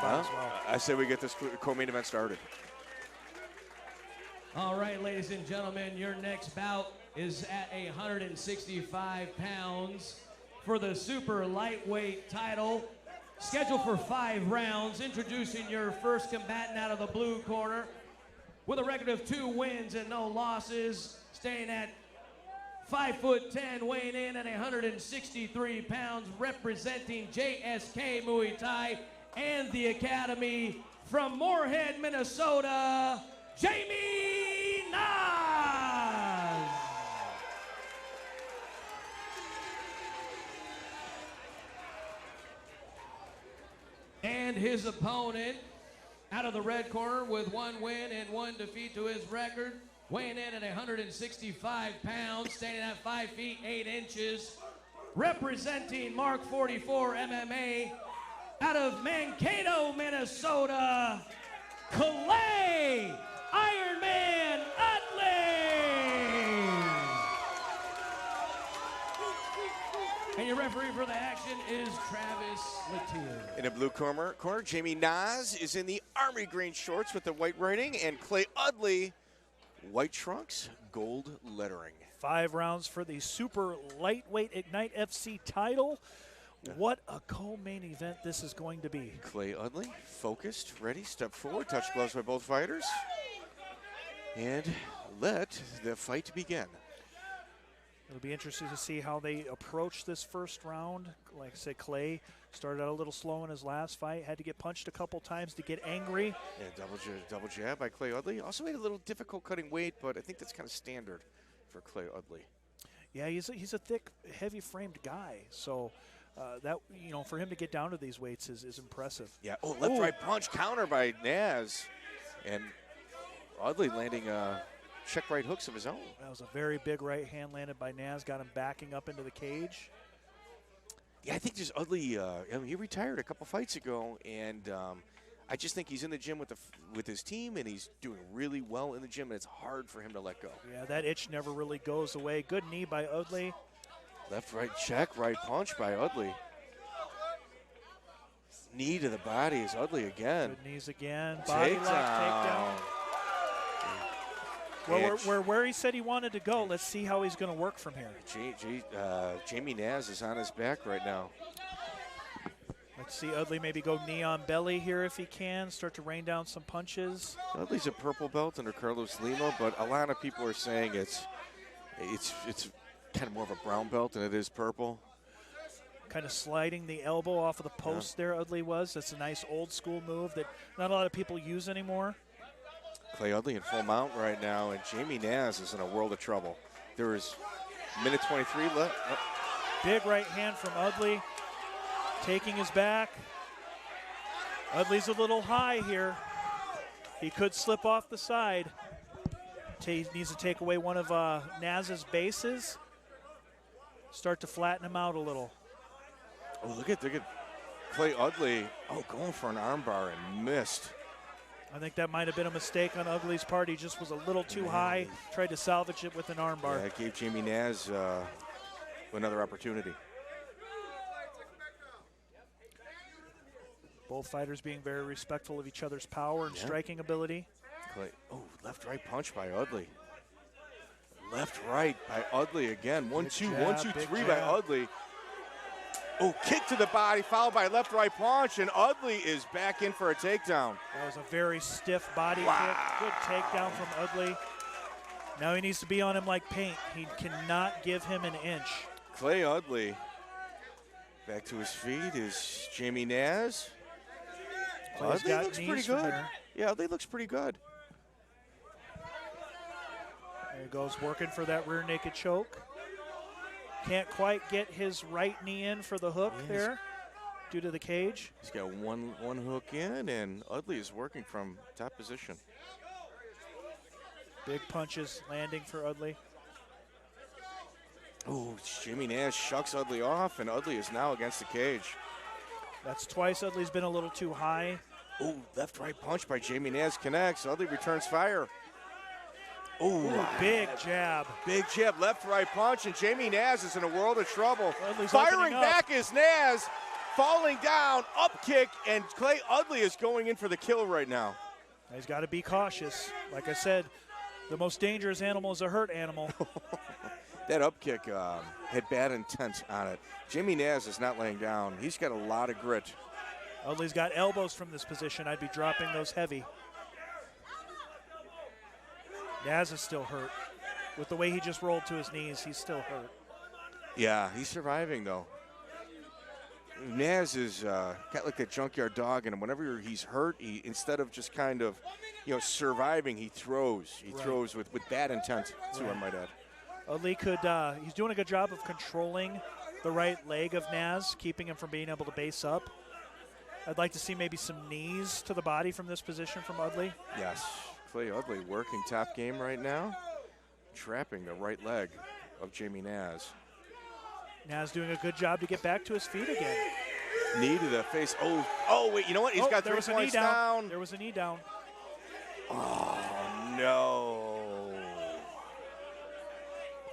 thought as well. I say we get this co-main event started. All right, ladies and gentlemen, your next bout is at 165 pounds for the super lightweight title. Scheduled for 5 rounds. Introducing your first combatant out of the blue corner with a record of 2 wins and no losses, staying at 5'10", weighing in at 163 pounds, representing JSK Muay Thai and the Academy from Moorhead, Minnesota, Jamie Naasz. And his opponent out of the red corner with 1 win and 1 defeat to his record, weighing in at 165 pounds, standing at 5 feet 8 inches, representing Mark 44 MMA out of Mankato, Minnesota, Clay Ironman Uddley. And your referee for the action is Travis Latier. In the blue corner, Jamie Naasz is in the army green shorts with the white writing, and Clay Uddley, white trunks, gold lettering. 5 rounds for the super lightweight Ignite FC title. What a co-main event this is going to be. Clay Uddley, focused, ready, step forward, touch gloves by both fighters, and let the fight begin. It'll be interesting to see how they approach this first round. Like I said, Clay started out a little slow in his last fight, had to get punched a couple times to get angry. Yeah, double jab by Clay Uddley. Also made a little difficult cutting weight, but I think that's kind of standard for Clay Uddley. Yeah, he's a thick, heavy-framed guy, so that, you know, for him to get down to these weights is impressive. Yeah. Oh, left-right punch counter by Naasz, and Uddley landing check right hooks of his own. That was a very big right hand landed by Naasz, got him backing up into the cage. Yeah, I think just Uddley, I mean, he retired a couple fights ago, and I just think he's in the gym with his team, and he's doing really well in the gym, and it's hard for him to let go. Yeah, that itch never really goes away. Good knee by Uddley. Left, right check, right punch by Uddley. Knee to the body is Uddley again. Good knees again. Body lock, takedown. Well, where he said he wanted to go. Let's see how he's going to work from here. Jamie Naasz is on his back right now. Let's see Uddley maybe go knee on belly here if he can. Start to rain down some punches. Uddley's a purple belt under Carlos Lima, but a lot of people are saying it's kind of more of a brown belt than it is purple. Kind of sliding the elbow off of the post there, Uddley was. That's a nice old school move that not a lot of people use anymore. Clay Uddley in full mount right now, and Jamie Naasz is in a world of trouble. There is minute 23 left. Oh. Big right hand from Uddley, taking his back. Uddley's a little high here. He could slip off the side. He needs to take away one of Naasz's bases. Start to flatten him out a little. Oh, look at Clay Uddley. Oh, going for an armbar and missed. I think that might have been a mistake on Uddley's part. He just was a little too high, tried to salvage it with an armbar. Yeah, it gave Jamie Naasz another opportunity. Both fighters being very respectful of each other's power and striking ability. Clay, oh, left-right punch by Uddley. Left-right by Uddley again. 1-2, 1-2-3 by Uddley. Oh, kick to the body, followed by left-right punch, and Uddley is back in for a takedown. That was a very stiff body kick. Good takedown from Uddley. Now he needs to be on him like paint. He cannot give him an inch. Clay Uddley back to his feet is Jamie Naasz. Uddley looks pretty good. Yeah, Uddley looks pretty good. There he goes, working for that rear naked choke. Can't quite get his right knee in for the hook there due to the cage. He's got one hook in, and Uddley is working from top position. Big punches landing for Uddley. Oh, Jamie Naasz shucks Uddley off, and Uddley is now against the cage. That's twice Uddley's been a little too high. Oh, left-right punch by Jamie Naasz connects. Uddley returns fire. Oh, big jab. Big jab, left-right punch, and Jamie Naasz is in a world of trouble. Uddley's firing back is Naasz. falling down, up kick, and Clay Uddley is going in for the kill right now. He's got to be cautious. Like I said, the most dangerous animal is a hurt animal. That up kick had bad intent on it. Jamie Naasz is not laying down. He's got a lot of grit. Uddley's got elbows from this position. I'd be dropping those heavy. Naasz is still hurt. With the way he just rolled to his knees, he's still hurt. Yeah, he's surviving, though. Naasz is got like that junkyard dog in him. Whenever he's hurt, he, instead of just kind of, surviving, he throws. He throws with bad intent, too, I might add. Uddley he's doing a good job of controlling the right leg of Naasz, keeping him from being able to base up. I'd like to see maybe some knees to the body from this position from Uddley. Yes, Clay Uddley working top game right now, trapping the right leg of Jamie Naasz. Naasz doing a good job to get back to his feet again. Knee to the face. Oh, wait, you know what? He's got 3 points down. There was a knee down. Oh, no.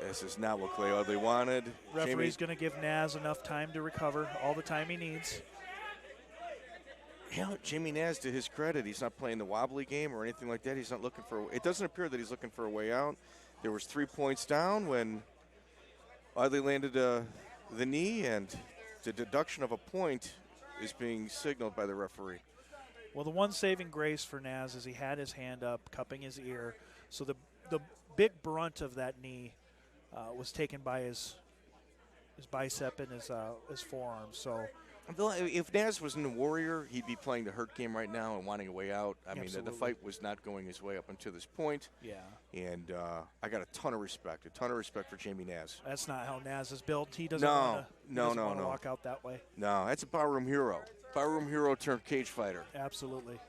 This is not what Clay Uddley wanted. Referee's going to give Naasz enough time to recover, all the time he needs. Jamie Naasz, to his credit, he's not playing the wobbly game or anything like that. He's not looking for. It doesn't appear that he's looking for a way out. There was 3 points down when Uddley landed the knee, and the deduction of a point is being signaled by the referee. Well, the one saving grace for Naasz is he had his hand up, cupping his ear, so the big brunt of that knee was taken by his bicep and his forearm. So, if Naasz was in the Warrior, he'd be playing the hurt game right now and wanting a way out. I mean, the fight was not going his way up until this point. Yeah. And I got a ton of respect for Jamie Naasz. That's not how Naasz is built. He doesn't want to walk out that way. No, that's a barroom hero. Barroom hero turned cage fighter. Absolutely.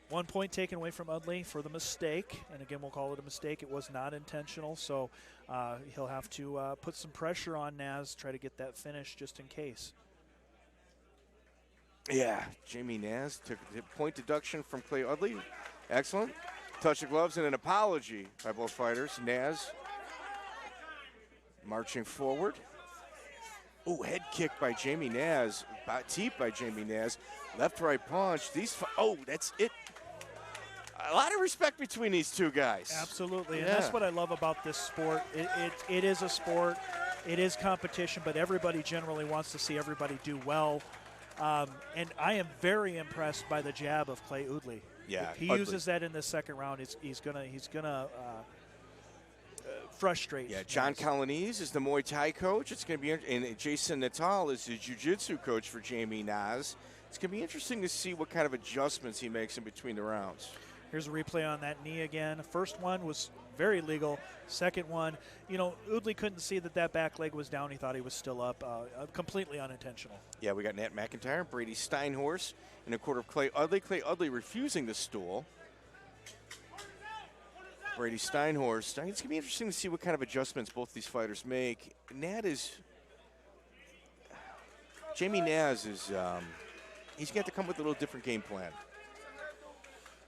1 point taken away from Uddley for the mistake. And again, we'll call it a mistake. It was not intentional. So he'll have to put some pressure on Naasz, try to get that finish just in case. Yeah, Jamie Naasz took a point deduction from Clay Uddley. Excellent. Touch of gloves and an apology by both fighters. Naasz marching forward. Oh, head kick by Jamie Naasz. Teep by Jamie Naasz. Left-right punch. That's it. A lot of respect between these two guys. Absolutely, and that's what I love about this sport. It is a sport. It is competition, but everybody generally wants to see everybody do well. And I am very impressed by the jab of Clay Uddley. Yeah, if he uses that in the second round, he's gonna frustrate. Yeah, John Colonese is the Muay Thai coach. It's going to be, and Jason Natal is the Jiu-Jitsu coach for Jamie Naasz. It's going to be interesting to see what kind of adjustments he makes in between the rounds. Here's a replay on that knee again. First one was very legal. Second one, Uddley couldn't see that back leg was down. He thought he was still up. Completely unintentional. Yeah, we got Nat McIntyre, Brady Steinhorst in a quarter of Clay Uddley. Clay Uddley refusing the stool. Brady Steinhorst. It's going to be interesting to see what kind of adjustments both these fighters make. Jamie Naasz is, he's got to come with a little different game plan.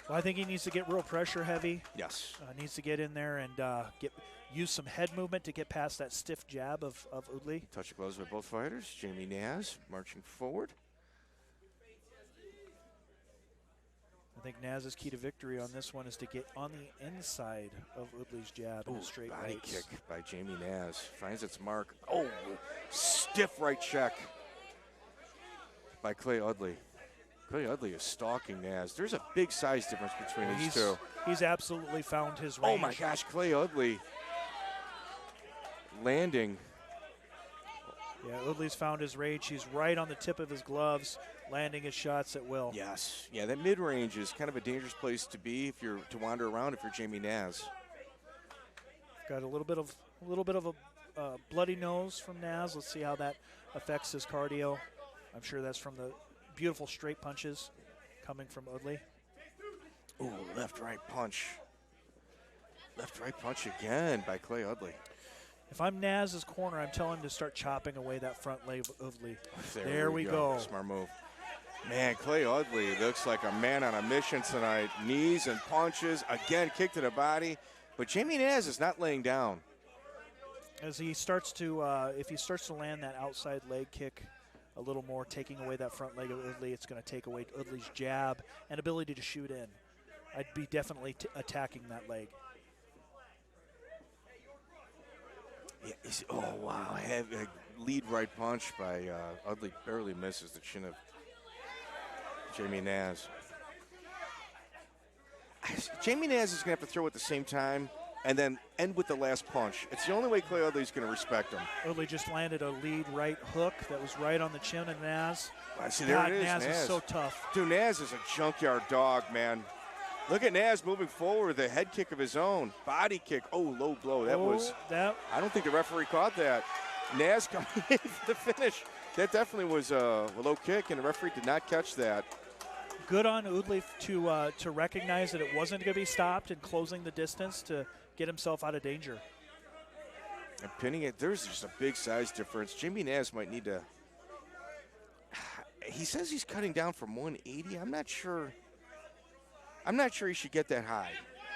Well, I think he needs to get real pressure heavy. Yes. Needs to get in there and use some head movement to get past that stiff jab of Uddley. Touch of gloves by both fighters. Jamie Naasz marching forward. I think Naasz's key to victory on this one is to get on the inside of Uddley's jab in a straight body right. kick by Jamie Naasz. Finds its mark. Oh, stiff right check by Clay Uddley. Clay Uddley is stalking Naasz. There's a big size difference between these two. He's absolutely found his range. Oh, my gosh, Clay Uddley landing. Yeah, Uddley's found his range. He's right on the tip of his gloves, landing his shots at will. Yes. Yeah, that mid-range is kind of a dangerous place to be if you're to wander around if you're Jamie Naasz. Got a little bit of a bloody nose from Naasz. Let's see how that affects his cardio. I'm sure that's from the beautiful straight punches coming from Uddley. Ooh, left-right punch. Left-right punch again by Clay Uddley. If I'm Naasz's corner, I'm telling him to start chopping away that front leg of Uddley. There we go. Smart move. Man, Clay Uddley looks like a man on a mission tonight. Knees and punches. Again, kick to the body. But Jamie Naasz is not laying down. As he starts to, if he starts to land that outside leg kick a little more, taking away that front leg of Uddley. It's going to take away Uddley's jab and ability to shoot in. I'd be definitely attacking that leg. Yeah, oh, wow. A lead right punch by Uddley barely misses the chin of Jamie Naasz. Jamie Naasz is going to have to throw at the same time and then end with the last punch. It's the only way Clay Uddley's going to respect him. Uddley just landed a lead right hook that was right on the chin of Naasz. See, there it is, Naasz is so tough. Dude, Naasz is a junkyard dog, man. Look at Naasz moving forward, the head kick of his own. Body kick, low blow. I don't think the referee caught that. Naasz coming in for the finish. That definitely was a low kick, and the referee did not catch that. Good on Uddley to recognize that it wasn't going to be stopped and closing the distance to get himself out of danger. And pinning it, there's just a big size difference. Jamie Naasz might need to, he says he's cutting down from 180. I'm not sure he should get that high.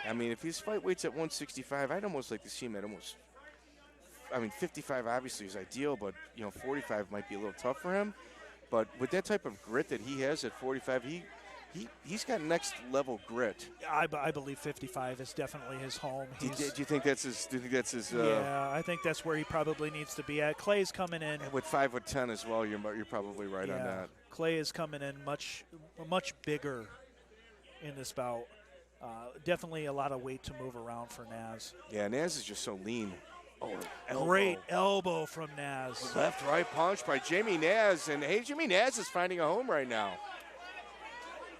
I mean, if his fight weight's at 165, I'd almost like to see him at 55 obviously is ideal, but 45 might be a little tough for him. But with that type of grit that he has at 45, he's got next level grit. I believe 55 is definitely his home. Do you think that's his? Yeah, I think that's where he probably needs to be at. Clay's coming in with 5'10" as well. You're probably right on that. Clay is coming in much bigger in this bout. Definitely a lot of weight to move around for Naasz. Yeah, Naasz is just so lean. Great elbow from Naasz. Left-right punch by Jamie Naasz. And, hey, Jamie Naasz is finding a home right now.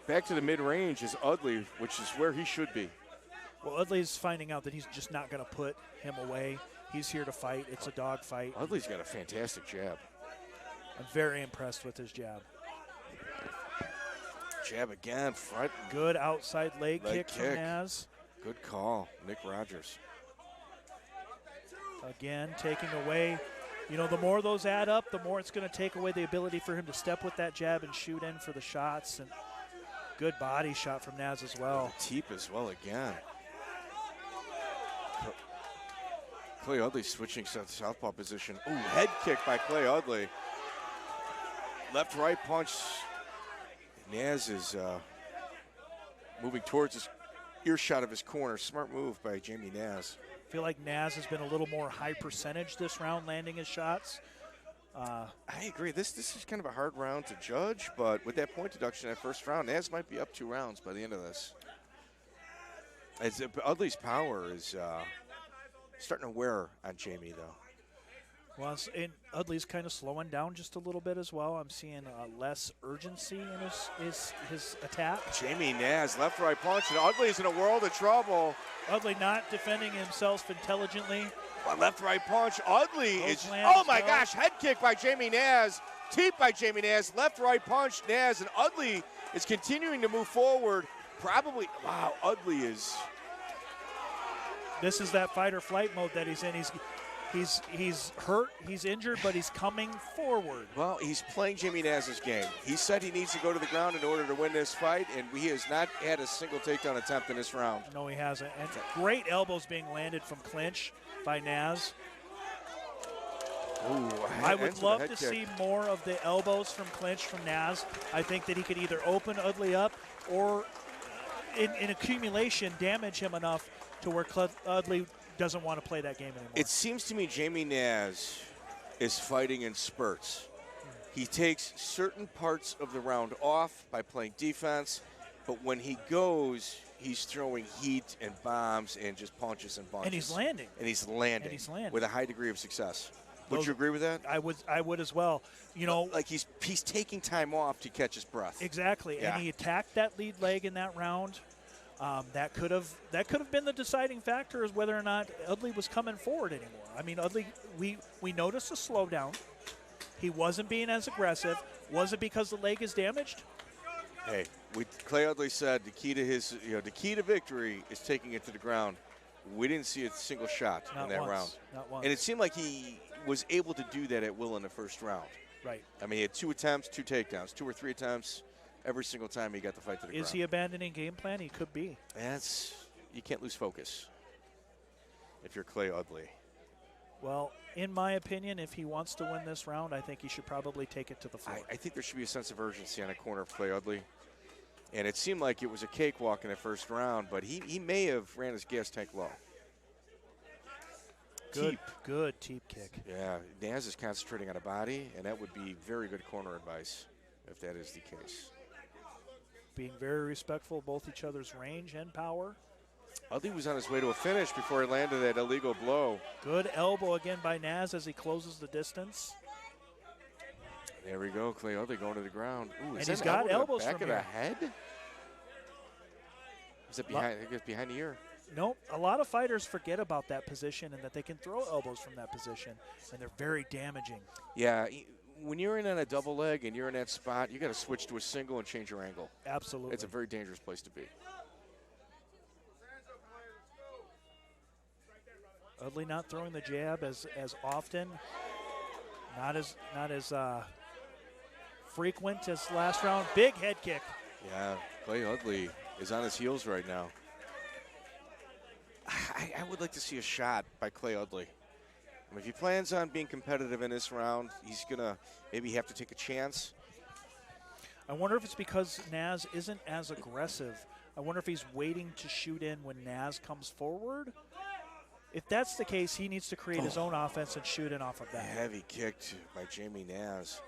Back to the mid-range is Uddley, which is where he should be. Well, Uddley's finding out that he's just not going to put him away. He's here to fight. It's a dog fight. Uddley's got a fantastic jab. I'm very impressed with his jab. Jab again, front. Good outside leg kick from Naasz. Good call, Nick Rogers. Again, taking away, the more those add up, the more it's going to take away the ability for him to step with that jab and shoot in for the shots. And good body shot from Naasz as well. Teep as well again. Clay Uddley switching to southpaw position. Ooh, head kick by Clay Uddley. Left-right punch. Naasz is moving towards his earshot of his corner. Smart move by Jamie Naasz. I feel like Naasz has been a little more high percentage this round, landing his shots. I agree. This is kind of a hard round to judge, but with that point deduction at first round, Naasz might be up 2 rounds by the end of this. Uddley's power is starting to wear on Jamie, though. Well, and Uddley's kind of slowing down just a little bit as well. I'm seeing less urgency in his attack. Jamie Naasz, left-right punch, and Uddley's in a world of trouble. Uddley not defending himself intelligently. Well, left-right punch. Uddley is, oh my gosh, head kick by Jamie Naasz. Teep by Jamie Naasz, left-right punch, Naasz, and Uddley is continuing to move forward. Probably, wow, Uddley is. This is that fight or flight mode that he's in. He's hurt, he's injured, but he's coming forward. Well, he's playing Jamie Naasz's game. He said he needs to go to the ground in order to win this fight, and he has not had a single takedown attempt in this round. No, he hasn't. And great elbows being landed from clinch by Naasz. Ooh, I would love to see more of the elbows from clinch from Naasz. I think that he could either open Uddley up or, in accumulation, damage him enough to where Uddley doesn't want to play that game anymore. It seems to me Jamie Naasz is fighting in spurts. He takes certain parts of the round off by playing defense, but when he goes, he's throwing heat and bombs and just punches and bunches. And he's landing. And he's landing. With a high degree of success. Would you agree with that? I would as well. Like he's taking time off to catch his breath. Exactly. Yeah. And he attacked that lead leg in that round. That could have been the deciding factor, is whether or not Uddley was coming forward anymore. I mean, Uddley, we noticed a slowdown. He wasn't being as aggressive. Was it because the leg is damaged? Hey, Clay Uddley said the key to the key to victory is taking it to the ground. We didn't see a single shot in that round. Not once. And it seemed like he was able to do that at will in the first round. Right. I mean, he had 2 attempts, 2 takedowns, 2 or 3 attempts. Every single time he got the fight to the ground. Is he abandoning game plan? He could be. You can't lose focus if you're Clay Uddley. Well, in my opinion, if he wants to win this round, I think he should probably take it to the floor. I think there should be a sense of urgency on the corner of Clay Uddley. And it seemed like it was a cakewalk in the first round, but he may have ran his gas tank low. Good teep kick. Yeah, Naasz is concentrating on a body, and that would be very good corner advice if that is the case. Being very respectful of both each other's range and power. Uddley was on his way to a finish before he landed that illegal blow. Good elbow again by Naasz as he closes the distance. There we go, Clay Uddley going to the ground. Ooh, and he's got elbows back from of here. the head? Is it behind? I think it's behind the ear. Nope. A lot of fighters forget about that position and that they can throw elbows from that position, and they're very damaging. Yeah, when you're in on a double leg and you're in that spot, you got to switch to a single and change your angle. Absolutely. It's a very dangerous place to be. Uddley not throwing the jab as often, not as frequent as last round. Big head kick. Yeah, Clay Uddley is on his heels right now. I would like to see a shot by Clay Uddley. I mean, if he plans on being competitive in this round, he's going to maybe have to take a chance. I wonder if it's because Naasz isn't as aggressive. I wonder if he's waiting to shoot in when Naasz comes forward. If that's the case, he needs to create his own offense and shoot in off of that. Heavy kick by Jamie Naasz.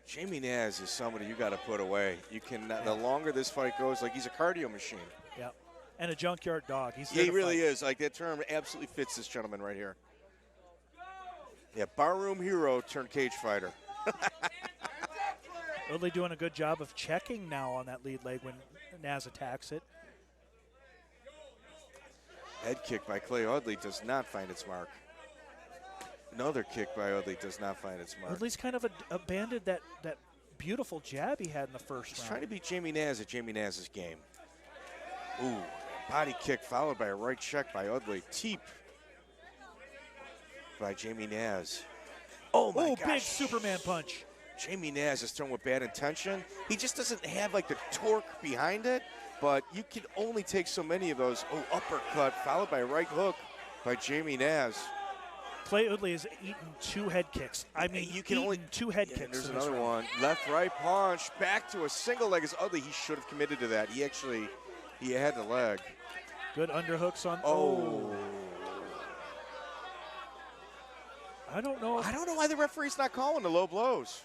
Jamie Naasz is somebody you got to put away. You can. The longer this fight goes, like he's a cardio machine. Yep. And a junkyard dog. He really is. Like that term absolutely fits this gentleman right here. Yeah, barroom hero turned cage fighter. Uddley doing a good job of checking now on that lead leg when Naasz attacks it. Head kick by Clay Uddley does not find its mark. Another kick by Uddley does not find its mark. Uddley's kind of abandoned that beautiful jab he had in the first round. He's trying to beat Jamie Naasz at Jamie Naaz's game. Ooh, body kick followed by a right check by Uddley. Teep by Jamie Naasz. Oh my gosh. Big Superman punch. Jamie Naasz is thrown with bad intention. He just doesn't have like the torque behind it, but you can only take so many of those. Oh, uppercut followed by a right hook by Jamie Naasz. Clay Uddley has eaten 2 head kicks. I mean, you can only 2 head kicks. There's another one. Left, right punch. Back to a single leg is Uddley. He should have committed to that. He had the leg. Good underhooks on. Oh. I don't know. I don't know why the referee's not calling the low blows.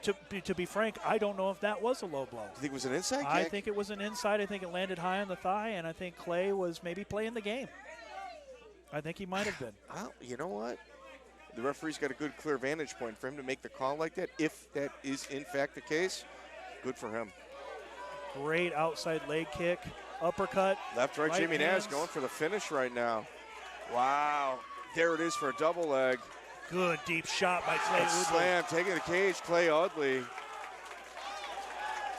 To be frank, I don't know if that was a low blow. Do you think it was an inside kick? I think it was an inside. I think it landed high on the thigh, and I think Clay was maybe playing the game. I think he might have been. Well, you know what? The referee's got a good, clear vantage point for him to make the call like that. If that is, in fact, the case, good for him. Great outside leg kick, uppercut. Left, right, Jamie Naasz going for the finish right now. Wow. There it is for a double leg. Good deep shot by Clay Uddley. Slam, taking the cage, Clay Uddley.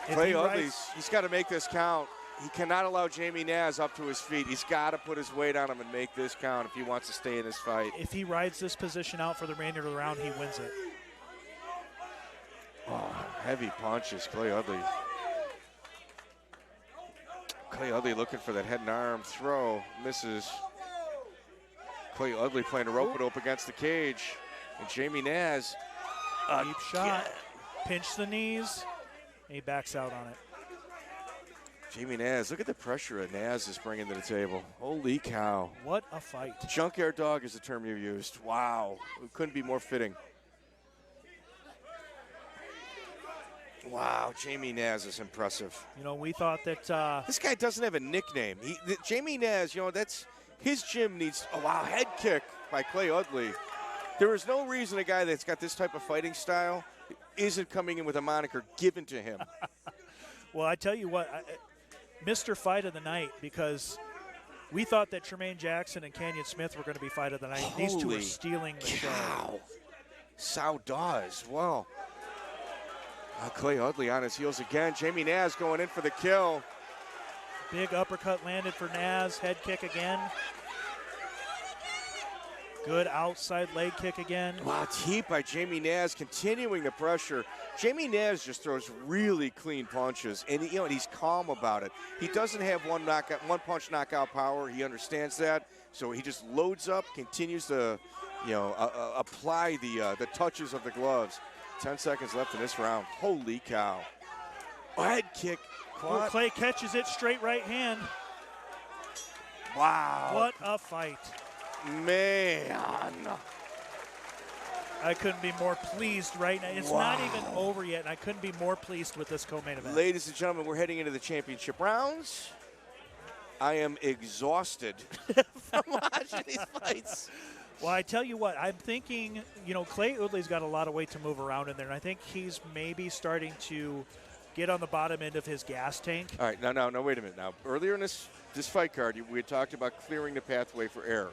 Clay Uddley, he's got to make this count. He cannot allow Jamie Naasz up to his feet. He's got to put his weight on him and make this count if he wants to stay in this fight. If he rides this position out for the remainder of the round, he wins it. Oh, heavy punches, Clay Uddley. Clay Uddley looking for that head and arm throw, misses. Clay Uddley playing a rope-a-dope against the cage. And Jamie Naasz. Deep shot, pinch the knees, and he backs out on it. Jamie Naasz, look at the pressure that Naasz is bringing to the table. Holy cow. What a fight. Junkyard dog is the term you used. Wow, it couldn't be more fitting. Wow, Jamie Naasz is impressive. You know, we thought that... this guy doesn't have a nickname. Jamie Naasz, you know, that's his gym needs... Oh, wow, head kick by Clay Uddley. There is no reason a guy that's got this type of fighting style isn't coming in with a moniker given to him. Well, I tell you what, Mr. Fight of the Night, because we thought that Tremaine Jackson and Canyon Smith were going to be Fight of the Night. These two are stealing the show. Sow Dawes, well. Clay Uddley on his heels again. Jamie Naasz going in for the kill. Big uppercut landed for Naasz. Head kick again. Good outside leg kick again. Wow, teep by Jamie Naasz, continuing the pressure. Jamie Naasz just throws really clean punches, and you know, and he's calm about it. He doesn't have one punch knockout power. He understands that, so he just loads up, continues to you know, apply the touches of the gloves. 10 seconds left in this round. Holy cow. Head kick. Oh, Clay catches it, straight right hand. Wow. What a fight. Man. I couldn't be more pleased right now. It's not even over yet, and I couldn't be more pleased with this co-main event. Ladies and gentlemen, we're heading into the championship rounds. I am exhausted from watching these fights. Well, I tell you what, I'm thinking, you know, Clay Uddley's got a lot of weight to move around in there, and I think he's maybe starting to get on the bottom end of his gas tank. All right, now, wait a minute. Now, earlier in this fight card, we had talked about clearing the pathway for error.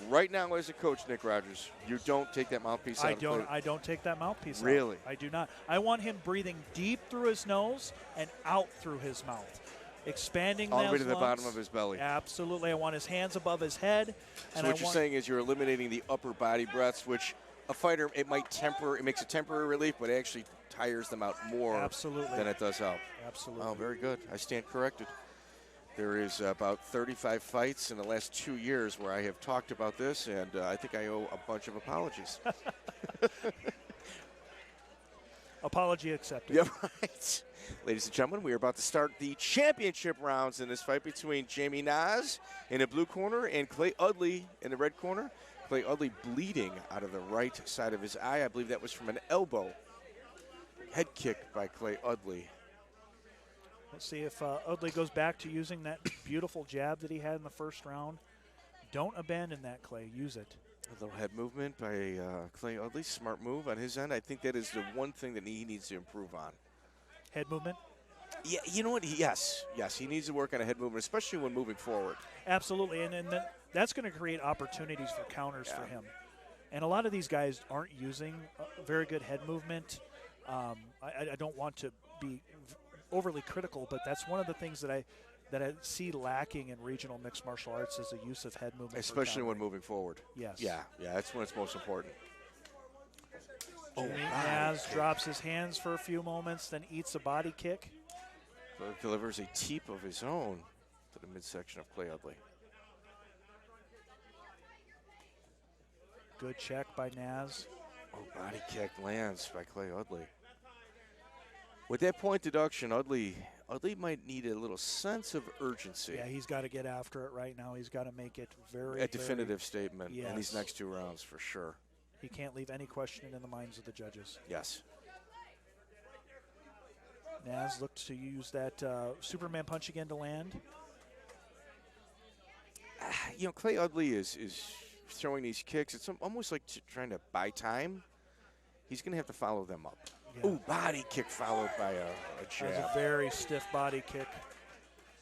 Right now, as a coach, Nick Rogers, you don't take that mouthpiece out. I don't take that mouthpiece out. Really? I do not. I want him breathing deep through his nose and out through his mouth. Expanding all the way to lungs. the bottom of his belly. Absolutely. I want his hands above his head. So what you're saying is you're eliminating the upper body breaths, which a fighter, it makes a temporary relief, but it actually tires them out more than it does help. Absolutely. Oh, very good. I stand corrected. There is about 35 fights in the last 2 years where I have talked about this, and I think I owe a bunch of apologies. Apology accepted. Yeah, right. Ladies and gentlemen, we are about to start the championship rounds in this fight between Jamie Naasz in the blue corner and Clay Uddley in the red corner. Clay Uddley bleeding out of the right side of his eye. I believe that was from an elbow. Head kick by Clay Uddley. Let's see if Uddley goes back to using that beautiful jab that he had in the first round. Don't abandon that, Clay. Use it. A little head movement by Clay Uddley. Smart move on his end. I think that is the one thing that he needs to improve on. Head movement? Yeah, you know what? Yes, he needs to work on a head movement, especially when moving forward. Absolutely, and that's going to create opportunities for counters for him. And a lot of these guys aren't using very good head movement. I don't want to be overly critical, but that's one of the things that I see lacking in regional mixed martial arts is the use of head movement. Especially when moving forward. Yes. Yeah, that's when it's most important. Naasz drops his hands for a few moments, then eats a body kick. Delivers a teep of his own to the midsection of Clay Uddley. Good check by Naasz. Oh, body kick lands by Clay Uddley. With that point deduction, Uddley might need a little sense of urgency. Yeah, he's got to get after it right now. He's got to make it a definitive statement in these next 2 rounds for sure. He can't leave any questioning in the minds of the judges. Yes. Naasz looked to use that Superman punch again to land. You know, Clay Uddley is throwing these kicks. It's almost like trying to buy time. He's going to have to follow them up. Yeah. Ooh, body kick followed by a jab. That was a very stiff body kick.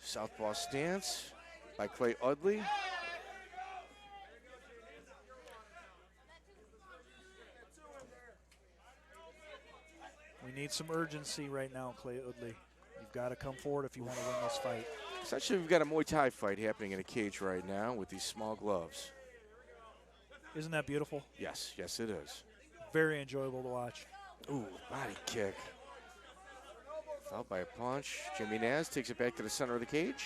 Southpaw stance by Clay Uddley. We need some urgency right now, Clay Uddley. You've got to come forward if you want to win this fight. Essentially, we've got a Muay Thai fight happening in a cage right now with these small gloves. Isn't that beautiful? Yes, it is. Very enjoyable to watch. Ooh, body kick. Followed by a punch. Jamie Naasz takes it back to the center of the cage.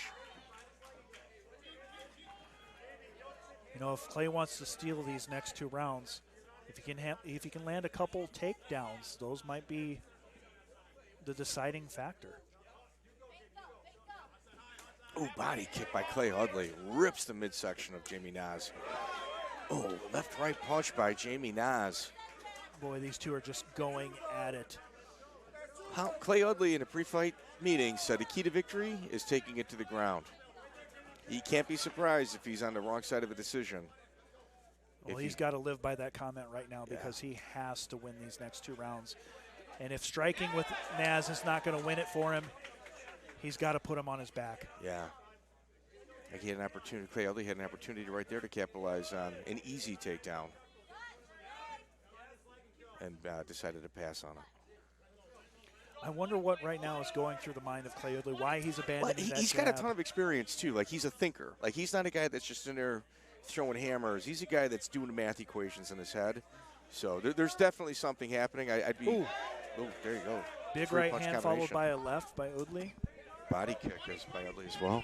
You know, if Clay wants to steal these next 2 rounds, if he can land a couple takedowns, those might be the deciding factor. Ooh, body kick by Clay Uddley. Rips the midsection of Jamie Naasz. Oh, left-right punch by Jamie Naasz. Boy, these two are just going at it. Clay Uddley in a pre-fight meeting said the key to victory is taking it to the ground. He can't be surprised if he's on the wrong side of a decision. Well, he's got to live by that comment right now because he has to win these next 2 rounds. And if striking with Naasz is not going to win it for him, he's got to put him on his back. Yeah. Like he had an opportunity. Clay Uddley had an opportunity right there to capitalize on an easy takedown. And decided to pass on it. I wonder what right now is going through the mind of Clay Uddley, why he's abandoning that He's jab. got a ton of experience, too. Like, he's a thinker. Like, he's not a guy that's just in there throwing hammers. He's a guy that's doing math equations in his head. So there's definitely something happening. I'd be... Ooh, there you go. Big right hand followed by a left by Uddley. Body kick is by Uddley as well.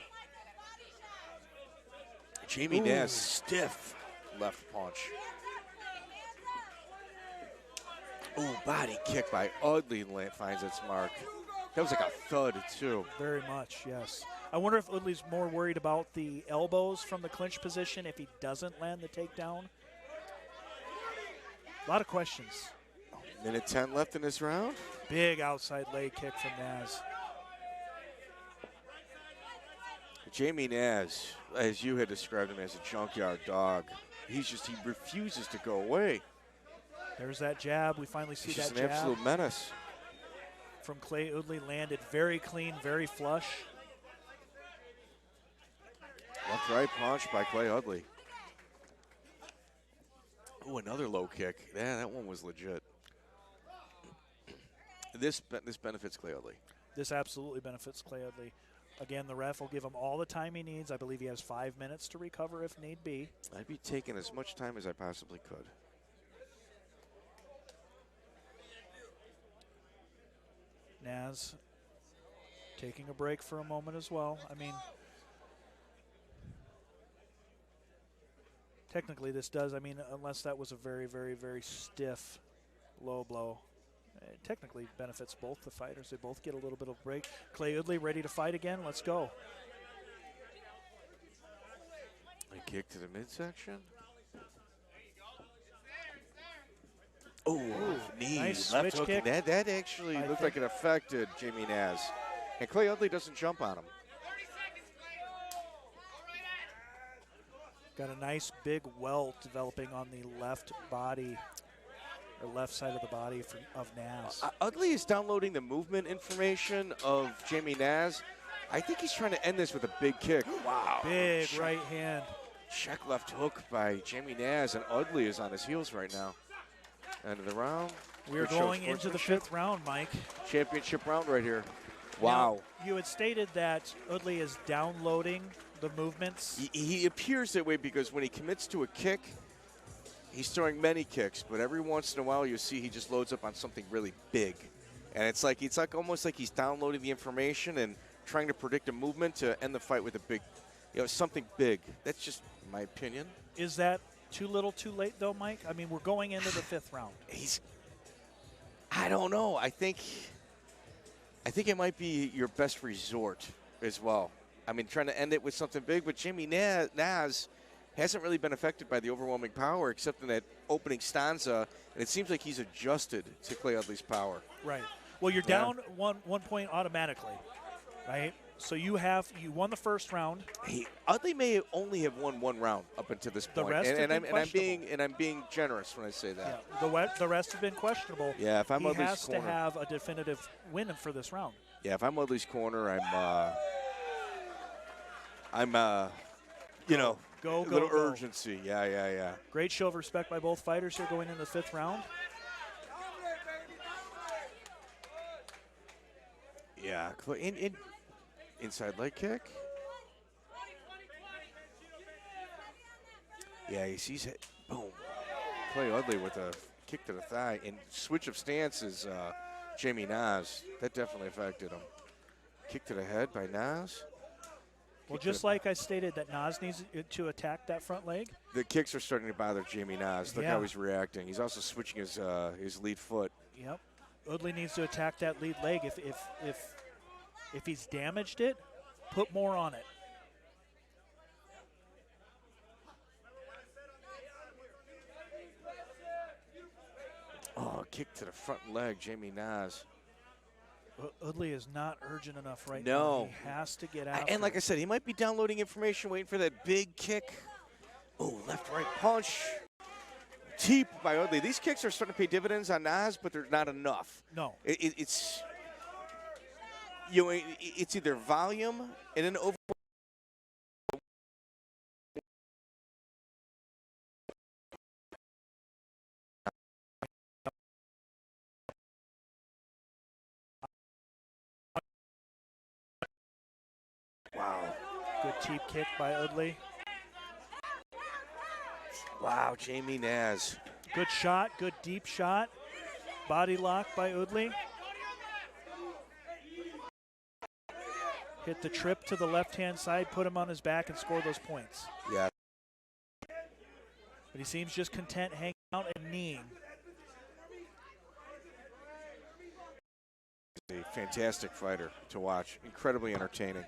Jamie Naasz, stiff left punch. Oh, body kick by Uddley finds its mark. That was like a thud, too. Very much, yes. I wonder if Uddley's more worried about the elbows from the clinch position if he doesn't land the takedown. A lot of questions. Minute 10 left in this round. Big outside leg kick from Naasz. Jamie Naasz, as you had described him as a junkyard dog, he refuses to go away. There's that jab. We finally see He's that just jab. an absolute menace. From Clay Uddley, landed very clean, very flush. Left right punch by Clay Uddley. Oh, another low kick. Yeah, that one was legit. This benefits Clay Uddley. This absolutely benefits Clay Uddley. Again, the ref will give him all the time he needs. I believe he has 5 minutes to recover if need be. I'd be taking as much time as I possibly could. Naasz taking a break for a moment as well. I mean, technically this does, unless that was a very, very, very stiff low blow, it technically benefits both the fighters. They both get a little bit of break. Clay Uddley ready to fight again. Let's go. A kick to the midsection. Oh, knee, nice left switch hook. kick. That actually looked like it affected Jamie Naasz. And Clay Uddley doesn't jump on him. Got a nice big welt developing on the left body, or left side of the body of Naasz. Uddley is downloading the movement information of Jamie Naasz. I think he's trying to end this with a big kick. Wow. Big right hand. Check left hook by Jamie Naasz, and Uddley is on his heels right now. End of the round. We're going into the 5th round, Mike. Championship round right here. Wow. Now, you had stated that Uddley is downloading the movements. He appears that way because when he commits to a kick, he's throwing many kicks, but every once in a while you see he just loads up on something really big. And it's like almost like he's downloading the information and trying to predict a movement to end the fight with a big, something big. That's just my opinion. Is that too little too late though, Mike? I mean, we're going into the 5th round. I don't know. I think it might be your best resort as well. I mean, trying to end it with something big, but Jamie Naasz hasn't really been affected by the overwhelming power except in that opening stanza, and it seems like he's adjusted to Clay Uddley's power. Right. Well, you're down one point automatically, right? So you won the 1st round. Uddley may only have won 1 round up until this point. The rest have been questionable. I'm being generous when I say that. Yeah, the rest have been questionable. Yeah, if I'm he Uddley's has corner, to have a definitive win for this round. Yeah, if I'm Uddley's corner, I'm Go, little go. urgency. Yeah. Great show of respect by both fighters here going into the 5th round. Yeah, inside leg kick. Yeah, he sees it. Boom. Clay Uddley with a kick to the thigh. And switch of stances, Jamie Naasz. That definitely affected him. Kick to the head by Naasz. Well, just like I stated that Naasz needs to attack that front leg. The kicks are starting to bother Jamie Naasz. Look how he's reacting. He's also switching his lead foot. Yep. Uddley needs to attack that lead leg. If he's damaged it, put more on it. Oh, kick to the front leg, Jamie Naasz. Uddley is not urgent enough right now. No. He has to get out. And like I said, he might be downloading information, waiting for that big kick. Oh, left-right punch. Teep by Uddley. These kicks are starting to pay dividends on Naasz, but they're not enough. No. It's either volume and an over. Wow. Good cheap kick by Uddley. Wow, Jamie Naasz. Good shot, good deep shot. Body lock by Uddley. Hit the trip to the left-hand side, put him on his back, and score those points. Yeah. But he seems just content hanging out and kneeing. a fantastic fighter to watch. Incredibly entertaining.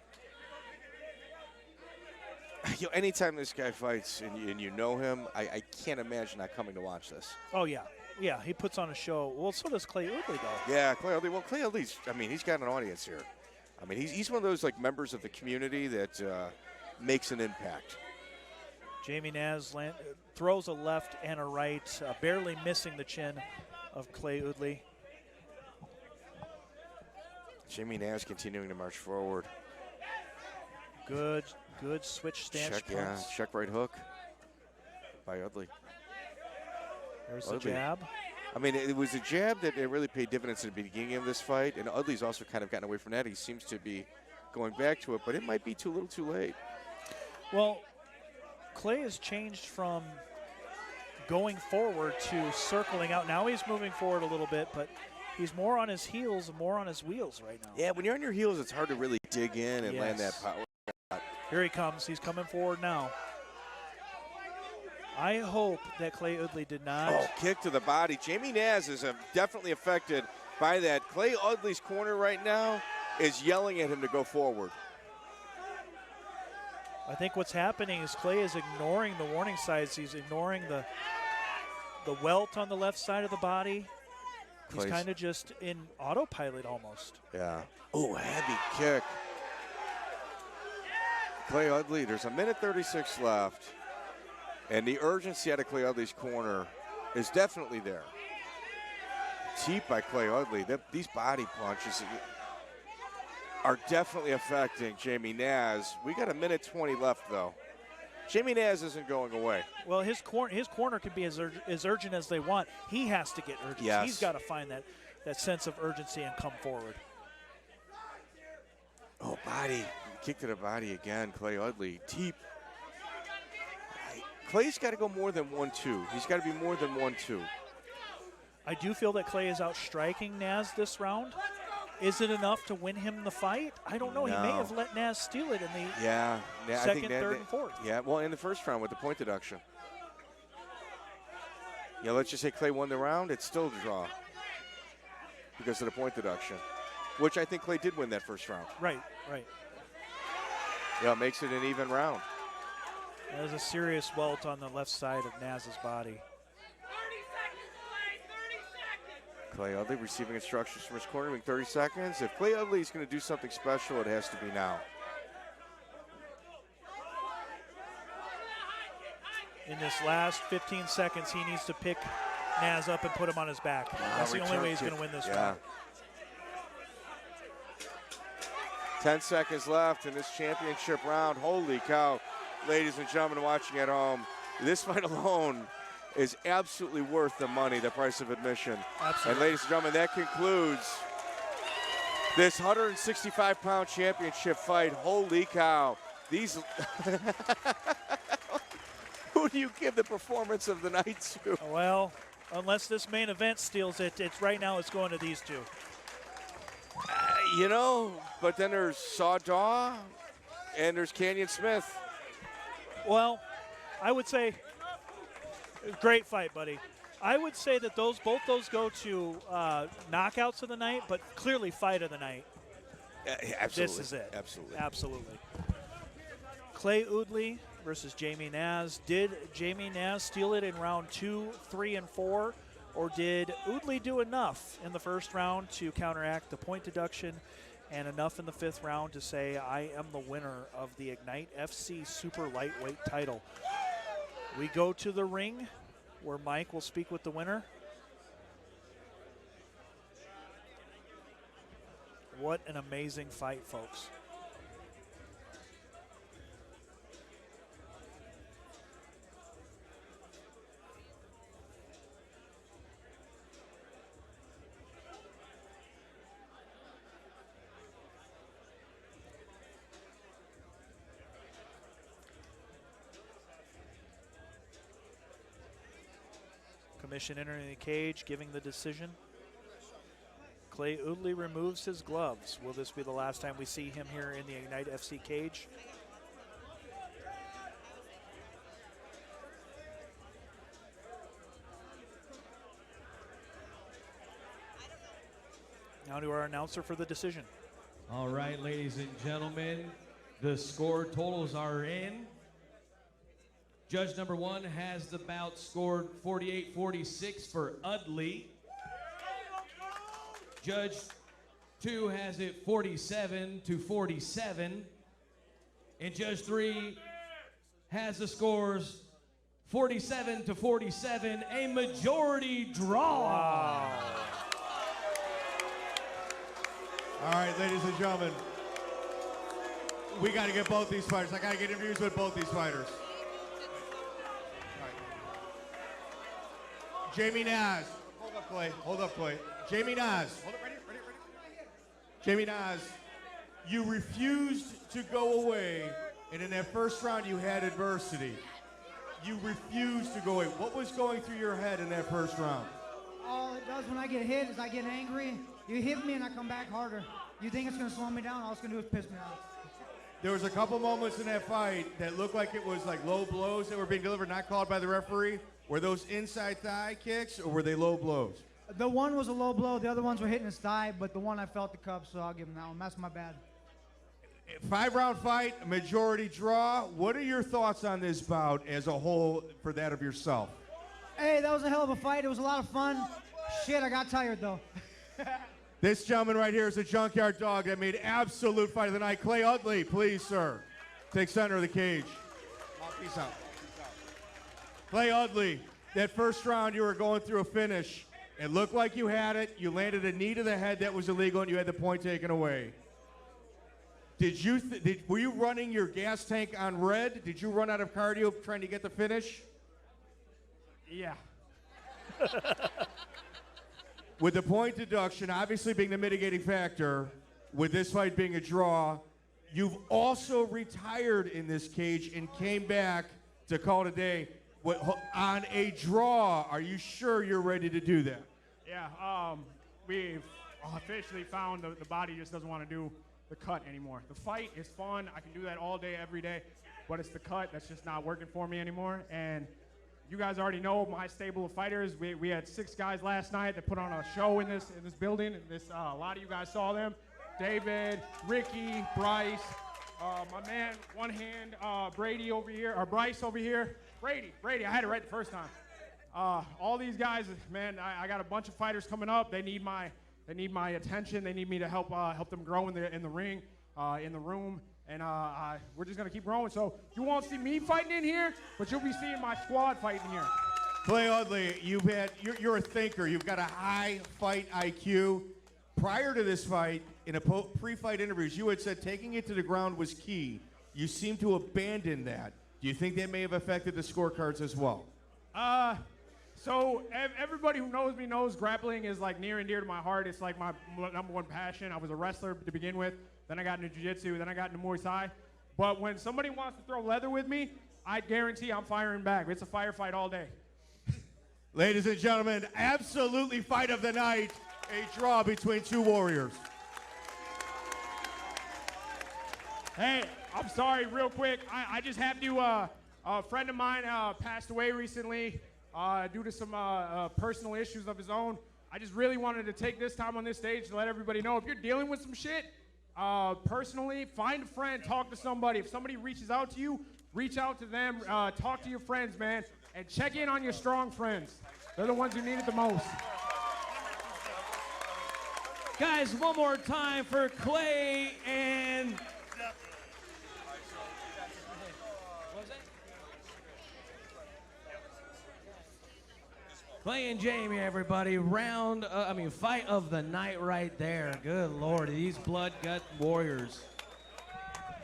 You know, anytime this guy fights and you know him, I can't imagine not coming to watch this. Oh, yeah. Yeah, he puts on a show. Well, so does Clay Uddley, though. Yeah, Clay Uddley. Well, Clay Uddley's, I mean, he's got an audience here. I mean, he's one of those, like, members of the community that makes an impact. Jamie Naasz throws a left and a right, barely missing the chin of Clay Uddley. Jamie Naasz continuing to march forward. Good switch stance. Check right hook by Uddley. There's the jab. I mean, it was a jab that really paid dividends at the beginning of this fight, and Uddley's also kind of gotten away from that. He seems to be going back to it, but it might be a little too late. Well, Clay has changed from going forward to circling out. Now he's moving forward a little bit, but he's more on his heels and more on his wheels right now. Yeah, when you're on your heels, it's hard to really dig in and land that power. Here he comes. He's coming forward now. I hope that Clay Uddley did not. Oh, kick to the body. Jamie Naasz is definitely affected by that. Clay Uddley's corner right now is yelling at him to go forward. I think what's happening is Clay is ignoring the warning signs. He's ignoring the welt on the left side of the body. He's kind of just in autopilot almost. Yeah. Oh, heavy kick. Clay Uddley, there's 1:36 left. And the urgency out of Clay Uddley's corner is definitely there. Teep by Clay Uddley. These body punches are definitely affecting Jamie Naasz. We got 1:20 left, though. Jamie Naasz isn't going away. Well, his corner can be as urgent as they want. He has to get urgency. Yes. He's got to find that sense of urgency and come forward. Oh, body. Kick to the body again, Clay Uddley. Teep. Clay's got to go more than 1-2. He's got to be more than 1-2. I do feel that Clay is outstriking Naasz this round. Is it enough to win him the fight? I don't know. No. He may have let Naasz steal it in the second, third, and fourth. Yeah, well, in the first round with the point deduction. Yeah, let's just say Clay won the round. It's still a draw because of the point deduction, which I think Clay did win that first round. Right. Yeah, it makes it an even round. There's a serious welt on the left side of Naaz's body. Clay Uddley receiving instructions from his corner, 30 seconds. If Clay Uddley is going to do something special, it has to be now. In this last 15 seconds, he needs to pick Naasz up and put him on his back. That's the only way he's going to win this round. 10 seconds left in this championship round. Holy cow, ladies and gentlemen watching at home, this fight alone is absolutely worth the money, the price of admission. Absolutely. And ladies and gentlemen, that concludes this 165-pound championship fight. Holy cow. These who do you give the performance of the night to? Well, unless this main event steals it, right now it's going to these two. You know, but then there's Sawdaw and there's Canyon Smith. Well, I would say great fight, buddy. I would say that both those go to knockouts of the night, but clearly fight of the night. Absolutely. This is it. Absolutely. Clay Uddley versus Jamie Naasz. Did Jamie Naasz steal it in round 2, 3, and 4? Or did Uddley do enough in the first round to counteract the point deduction and enough in the 5th round to say, I am the winner of the Ignite FC Super Lightweight title? We go to the ring where Mike will speak with the winner. What an amazing fight, folks. Commission entering the cage, giving the decision. Clay Uddley removes his gloves. Will this be the last time we see him here in the Ignite FC cage? Now to our announcer for the decision. All right, ladies and gentlemen, the score totals are in. Judge number 1 has the bout scored 48-46 for Uddley. Judge 2 has it 47-47. And Judge 3 has the scores 47-47, a majority draw. Wow. All right, ladies and gentlemen, we got to get both these fighters. I got to get interviews with both these fighters. All right. Jamie Naasz. Hold up, Clay. Hold up, Clay. Jamie Naasz. Hold up, ready? Jamie Naasz, you refused to go away, and in that first round you had adversity. You refused to go away. What was going through your head in that first round? All it does when I get hit is I get angry. You hit me and I come back harder. You think it's going to slow me down? All it's going to do is piss me off. There was a couple moments in that fight that looked like it was like low blows that were being delivered, not called by the referee. Were those inside thigh kicks or were they low blows? The one was a low blow. The other ones were hitting his thigh, but the one I felt the cup, so I'll give him that one. That's my bad. 5-round fight, majority draw. What are your thoughts on this bout as a whole for that of yourself? Hey, that was a hell of a fight. It was a lot of fun. Shit, I got tired, though. This gentleman right here is a junkyard dog that made absolute fight of the night. Clay Uddley, please, sir. Take center of the cage. Peace out. Clay Uddley, that first round you were going through a finish. It looked like you had it. You landed a knee to the head that was illegal, and you had the point taken away. Were you running your gas tank on red? Did you run out of cardio trying to get the finish? Yeah. With the point deduction obviously being the mitigating factor, with this fight being a draw, you've also retired in this cage and came back to call it a day. On a draw, are you sure you're ready to do that? Yeah, we've officially found the body just doesn't want to do the cut anymore. The fight is fun. I can do that all day, every day, but it's the cut that's just not working for me anymore. And you guys already know my stable of fighters. We had 6 guys last night that put on a show in this building. A lot of you guys saw them. David, Ricky, Bryce, my man, one hand, Brady over here, or Bryce over here. Brady, I had it right the first time. All these guys, man, I got a bunch of fighters coming up. They need my attention. They need me to help them grow in the ring, in the room, and we're just gonna keep growing. So you won't see me fighting in here, but you'll be seeing my squad fighting here. Clay Uddley, you're a thinker. You've got a high fight IQ. Prior to this fight, in a pre-fight interviews, you had said taking it to the ground was key. You seem to abandon that. Do you think that may have affected the scorecards as well? So everybody who knows me knows grappling is like near and dear to my heart. It's like my #1 passion. I was a wrestler to begin with. Then I got into jiu-jitsu. Then I got into Muay Thai. But when somebody wants to throw leather with me, I guarantee I'm firing back. It's a firefight all day. Ladies and gentlemen, absolutely fight of the night. A draw between 2 warriors. Hey, I'm sorry, real quick. I just have to, a friend of mine passed away recently due to some personal issues of his own. I just really wanted to take this time on this stage to let everybody know if you're dealing with some shit, personally, find a friend, talk to somebody. If somebody reaches out to you, reach out to them, talk to your friends, man, and check in on your strong friends. They're the ones who need it the most. Guys, one more time for Clay and... Clay and Jamie, everybody. Fight of the night right there. Good Lord, these blood gut warriors.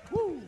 Woo!